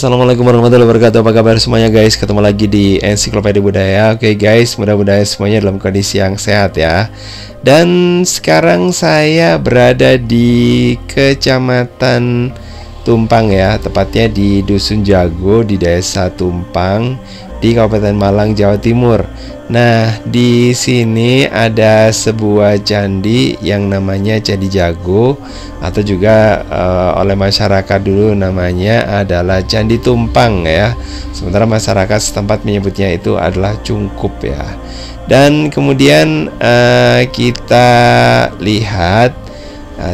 Assalamualaikum warahmatullahi wabarakatuh. Apa kabar semuanya guys? Ketemu lagi di Ensiklopedia Budaya. Oke guys, mudah-mudahan semuanya dalam kondisi yang sehat ya. Dan sekarang saya berada di Kecamatan Tumpang ya, tepatnya di Dusun Jago di Desa Tumpang di Kabupaten Malang, Jawa Timur. Nah, di sini ada sebuah candi yang namanya Candi Jago, atau juga oleh masyarakat dulu namanya adalah Candi Tumpang ya. Sementara masyarakat setempat menyebutnya itu adalah Cungkup ya. Dan kemudian kita lihat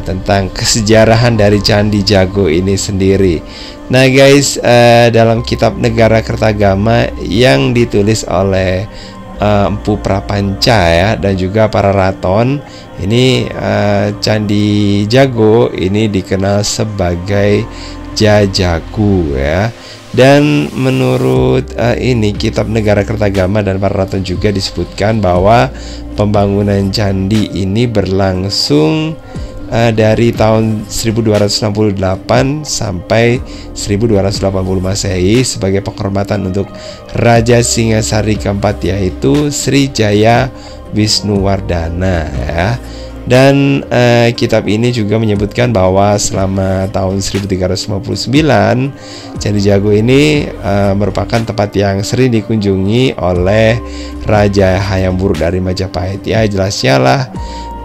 tentang kesejarahan dari Candi Jago ini sendiri. Nah guys, dalam kitab Negara Kertagama yang ditulis oleh Empu Prapanca ya, dan juga para raton, ini Candi Jago ini dikenal sebagai Jajaku ya. Dan menurut ini kitab Negara Kertagama dan para raton juga disebutkan bahwa pembangunan candi ini berlangsung dari tahun 1268 sampai 1280 Masehi sebagai penghormatan untuk Raja Singasari keempat, yaitu Sri Jaya Wisnuwardana ya. Dan kitab ini juga menyebutkan bahwa selama tahun 1359 Candi Jago ini merupakan tempat yang sering dikunjungi oleh Raja Hayam Wuruk dari Majapahit ya. Jelasnya lah,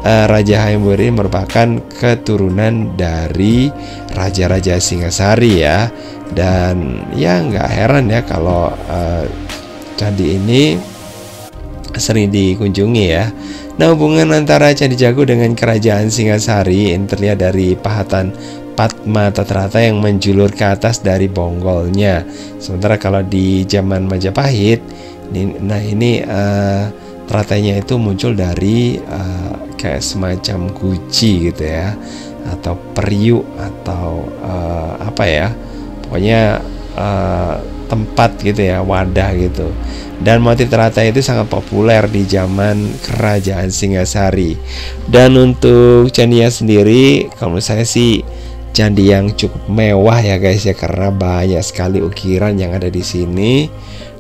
Raja Hayam Wuruk ini merupakan keturunan dari Raja-Raja Singasari ya. Dan ya nggak heran ya kalau candi ini sering dikunjungi ya. Nah, hubungan antara Candi Jago dengan Kerajaan Singasari ini terlihat dari pahatan Padma Tatrata yang menjulur ke atas dari bonggolnya. Sementara kalau di zaman Majapahit, ini teratanya itu muncul dari kayak semacam guci gitu ya, atau periuk, atau apa ya, pokoknya tempat gitu ya, wadah gitu. Dan motif teratai itu sangat populer di zaman Kerajaan Singasari. Dan untuk candinya sendiri, kalau menurut saya sih candi yang cukup mewah ya guys ya, karena banyak sekali ukiran yang ada di sini.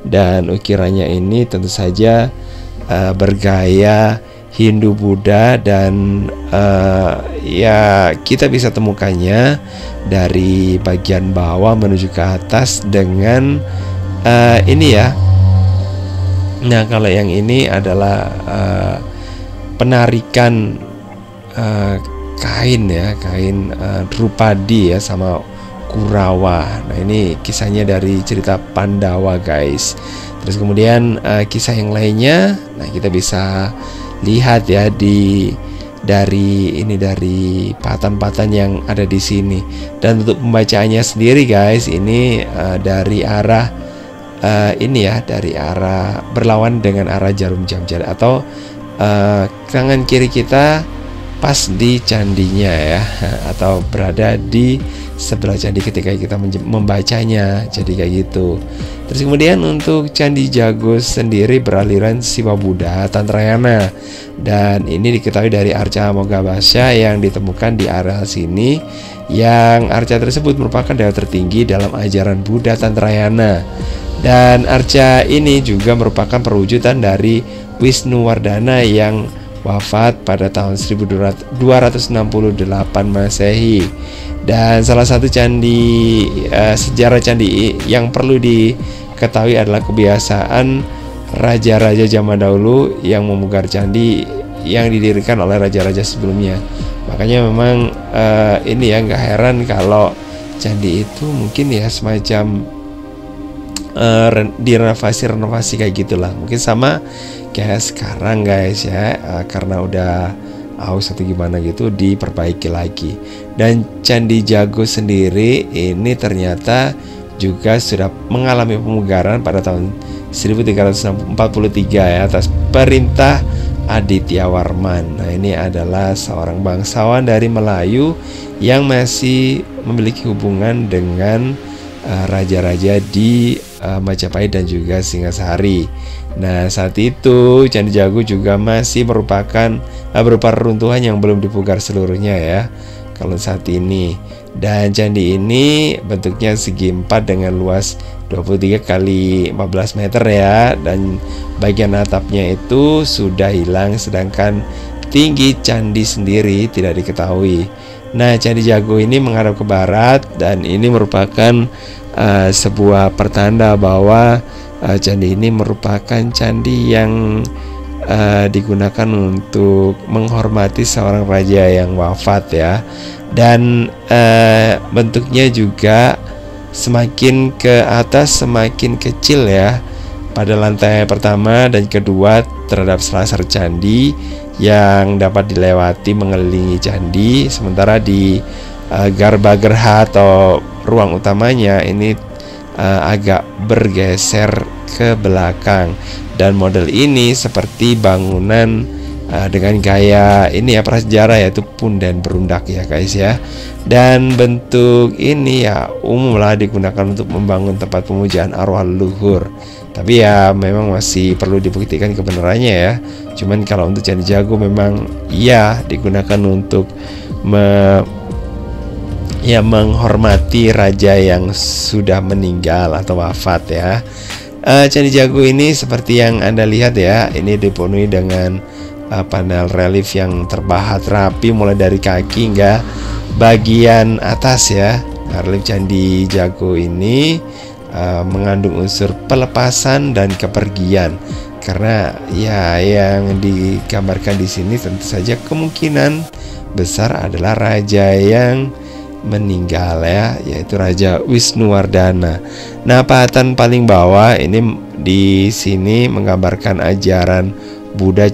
Dan ukirannya ini tentu saja bergaya Hindu Buddha, dan ya kita bisa temukannya dari bagian bawah menuju ke atas dengan ini ya. Nah, kalau yang ini adalah penarikan kain ya, kain Drupadi ya sama Kurawa. Nah, ini kisahnya dari cerita Pandawa guys. Terus kemudian kisah yang lainnya, nah kita bisa lihat ya dari pahatan-pahatan yang ada di sini. Dan untuk pembacaannya sendiri guys, ini dari arah dari arah berlawan dengan arah jarum jam jari, atau tangan kiri kita pas di candinya ya, atau berada di sebelah candi ketika kita membacanya, jadi kayak gitu. Terus kemudian untuk Candi Jago sendiri beraliran Siwa Buddha Tantrayana, dan ini diketahui dari arca Mogabasya yang ditemukan di area sini, yang arca tersebut merupakan dewa tertinggi dalam ajaran Buddha Tantrayana. Dan arca ini juga merupakan perwujudan dari Wisnuwardana yang wafat pada tahun 1268 Masehi. Dan salah satu candi sejarah candi yang perlu diketahui adalah kebiasaan raja-raja zaman dahulu yang memugar candi yang didirikan oleh raja-raja sebelumnya. Makanya memang ini ya, nggak heran kalau candi itu mungkin ya semacam direnovasi kayak gitulah, mungkin sama kayak sekarang guys ya, karena udah aus atau gimana gitu diperbaiki lagi. Dan Candi Jago sendiri ini ternyata juga sudah mengalami pemugaran pada tahun 1343 ya, atas perintah Aditya Warman. Nah, ini adalah seorang bangsawan dari Melayu yang masih memiliki hubungan dengan raja-raja di Majapahit dan juga Singasari. Nah, saat itu Candi Jago juga masih merupakan berupa reruntuhan yang belum dipugar seluruhnya ya. kalau saat ini. Dan candi ini bentuknya segi 4 dengan luas 23 kali 15 meter ya, dan bagian atapnya itu sudah hilang, sedangkan tinggi candi sendiri tidak diketahui. Nah, Candi Jago ini menghadap ke barat, dan ini merupakan sebuah pertanda bahwa candi ini merupakan candi yang digunakan untuk menghormati seorang raja yang wafat ya. Dan bentuknya juga semakin ke atas semakin kecil ya, pada lantai pertama dan kedua terhadap selasar candi yang dapat dilewati mengelilingi candi. Sementara di Garbagriha atau ruang utamanya ini agak bergeser ke belakang, dan model ini seperti bangunan dengan gaya ini ya prasejarah, yaitu punden berundak ya guys ya. Dan bentuk ini ya umumlah digunakan untuk membangun tempat pemujaan arwah leluhur, tapi ya memang masih perlu dibuktikan kebenarannya ya. Cuman kalau untuk Candi Jago memang iya digunakan untuk menghormati raja yang sudah meninggal atau wafat ya. Candi Jago ini seperti yang Anda lihat ya, ini dipenuhi dengan panel relief yang terpahat rapi mulai dari kaki hingga bagian atas ya. Relief Candi Jago ini mengandung unsur pelepasan dan kepergian, karena ya yang digambarkan di sini tentu saja kemungkinan besar adalah raja yang meninggal ya, yaitu Raja Wisnuwardana. Nah, pahatan paling bawah ini di sini menggambarkan ajaran Buddha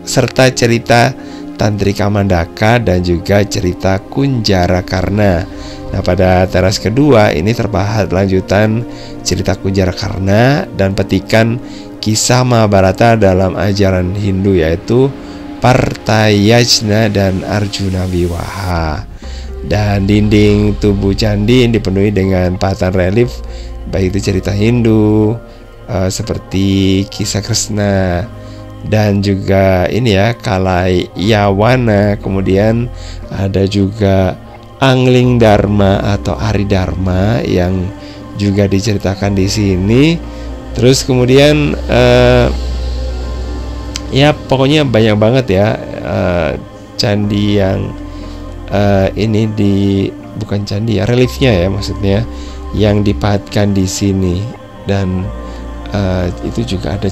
serta cerita Tantrika Mandaka dan juga cerita Kunjarakarna. Nah, pada teras kedua ini terpahat lanjutan cerita Kunjarakarna dan petikan kisah Mahabharata dalam ajaran Hindu, yaitu Partayajna dan Arjuna Wiwaha. Dan dinding tubuh candi dipenuhi dengan pahatan relief, baik itu cerita Hindu seperti kisah Krishna dan juga ini ya Kalayawana. Kemudian ada juga Angling Dharma atau Ari Dharma yang juga diceritakan di sini. Terus kemudian ya pokoknya banyak banget ya candi yang ini bukan candi ya, reliefnya ya maksudnya, yang dipahatkan di sini. Dan itu juga ada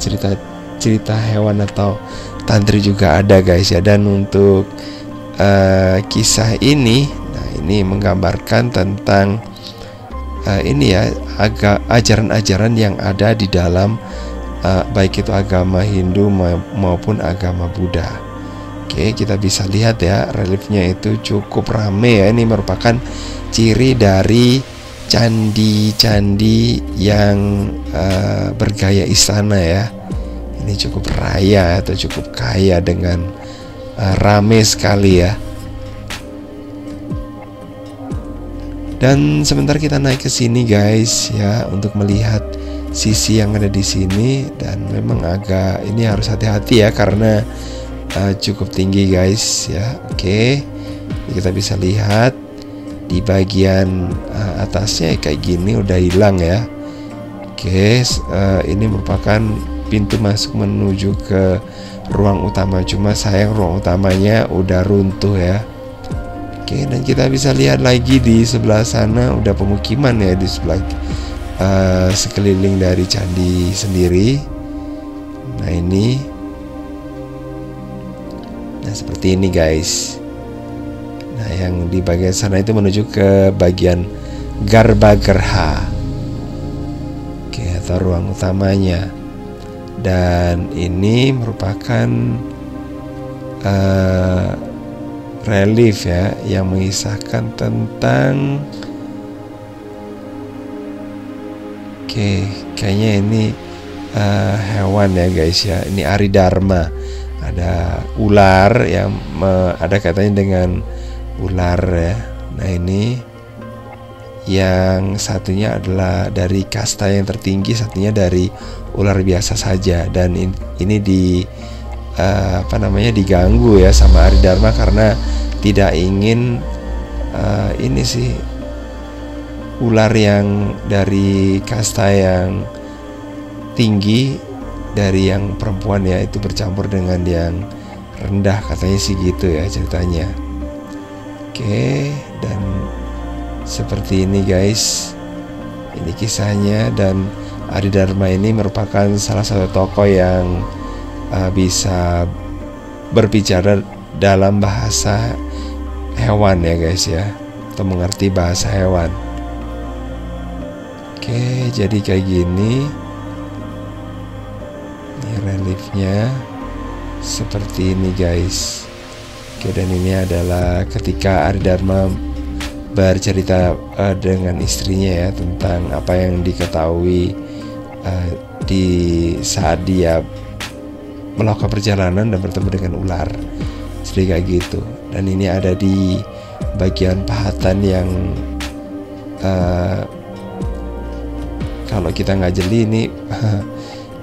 cerita hewan atau tantri juga ada guys ya. Dan untuk kisah ini, nah ini menggambarkan tentang ini ya ajaran-ajaran yang ada di dalam baik itu agama Hindu maupun agama Buddha. Oke, kita bisa lihat ya reliefnya itu cukup rame ya. Ini merupakan ciri dari candi-candi yang bergaya istana ya. Ini cukup raya atau cukup kaya dengan rame sekali ya. Dan sebentar kita naik ke sini guys ya, untuk melihat sisi yang ada di sini. Dan memang agak ini harus hati-hati ya, karena cukup tinggi guys ya. Oke, kita bisa lihat di bagian atasnya kayak gini udah hilang ya. Oke, ini merupakan pintu masuk menuju ke ruang utama, cuma sayang ruang utamanya udah runtuh ya. Oke, dan kita bisa lihat lagi di sebelah sana udah pemukiman ya, di sebelah sekeliling dari candi sendiri. Nah ini, nah seperti ini guys. Nah yang di bagian sana itu menuju ke bagian Garbagriha, oke, atau ruang utamanya. Dan ini merupakan relief ya, yang mengisahkan tentang kayaknya ini hewan ya guys ya. Ini Ari Dharma, ada ular yang ada katanya dengan ular ya. Nah ini yang satunya adalah dari kasta yang tertinggi, satunya dari ular biasa saja. Dan ini diganggu ya sama Ari Dharma, karena tidak ingin ini sih, ular yang dari kasta yang tinggi dari yang perempuan ya itu bercampur dengan yang rendah, katanya sih gitu ya ceritanya. Oke, dan seperti ini guys, ini kisahnya. Dan Aridharma ini merupakan salah satu tokoh yang bisa berbicara dalam bahasa hewan ya guys ya, atau mengerti bahasa hewan. Oke, jadi kayak gini. Ini reliefnya seperti ini guys. Oke, dan ini adalah ketika Aridharma bercerita dengan istrinya ya tentang apa yang diketahui di saat dia melakukan perjalanan dan bertemu dengan ular. Jadi kayak gitu. Dan ini ada di bagian pahatan yang kalau kita nggak jeli ini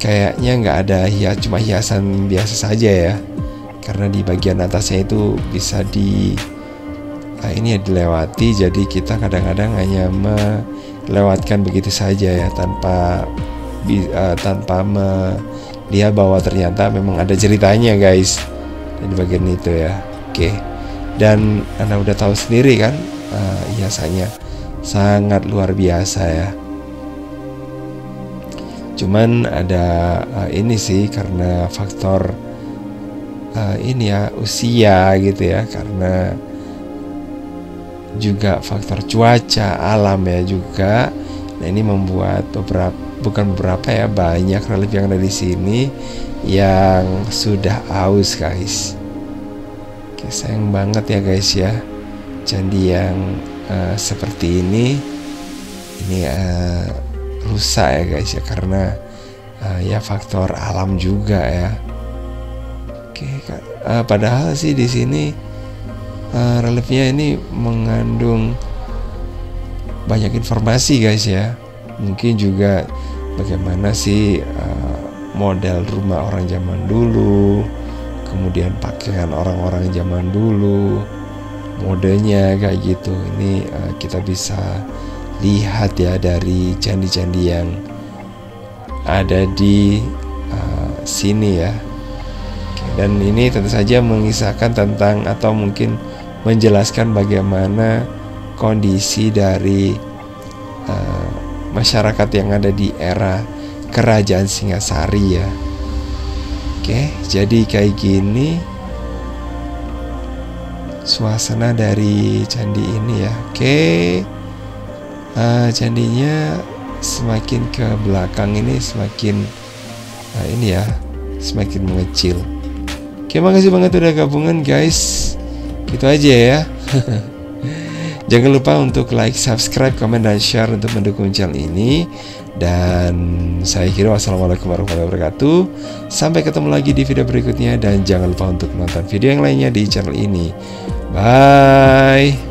kayaknya nggak ada cuma hiasan biasa saja ya, karena di bagian atasnya itu bisa ini ya dilewati. Jadi kita kadang-kadang hanya melewatkan begitu saja ya tanpa melihat bahwa ternyata memang ada ceritanya guys di bagian itu ya. Oke, dan Anda udah tahu sendiri kan, hiasannya sangat luar biasa ya. Cuman ada ini sih karena faktor ini ya usia gitu ya, karena juga faktor cuaca alam ya juga. Nah ini membuat banyak relief yang ada di sini yang sudah aus guys. Oke, sayang banget ya guys ya, candi yang seperti ini rusak ya guys ya, karena ya faktor alam juga ya. Oke, padahal sih di sini reliefnya ini mengandung banyak informasi guys ya. Mungkin juga bagaimana sih model rumah orang zaman dulu, kemudian pakaian orang-orang zaman dulu, modenya kayak gitu. Ini kita bisa lihat ya dari candi-candi yang ada di sini ya. Dan ini tentu saja mengisahkan tentang atau mungkin menjelaskan bagaimana kondisi dari masyarakat yang ada di era Kerajaan Singasari ya. Oke, jadi kayak gini suasana dari candi ini ya. Oke, candinya semakin ke belakang ini semakin ini ya, semakin mengecil. Oke, makasih banget udah gabungan guys. Gitu aja ya. Jangan lupa untuk like, subscribe, komen, dan share untuk mendukung channel ini. Dan saya kira wassalamualaikum warahmatullahi wabarakatuh. Sampai ketemu lagi di video berikutnya. Dan jangan lupa untuk nonton video yang lainnya di channel ini. Bye.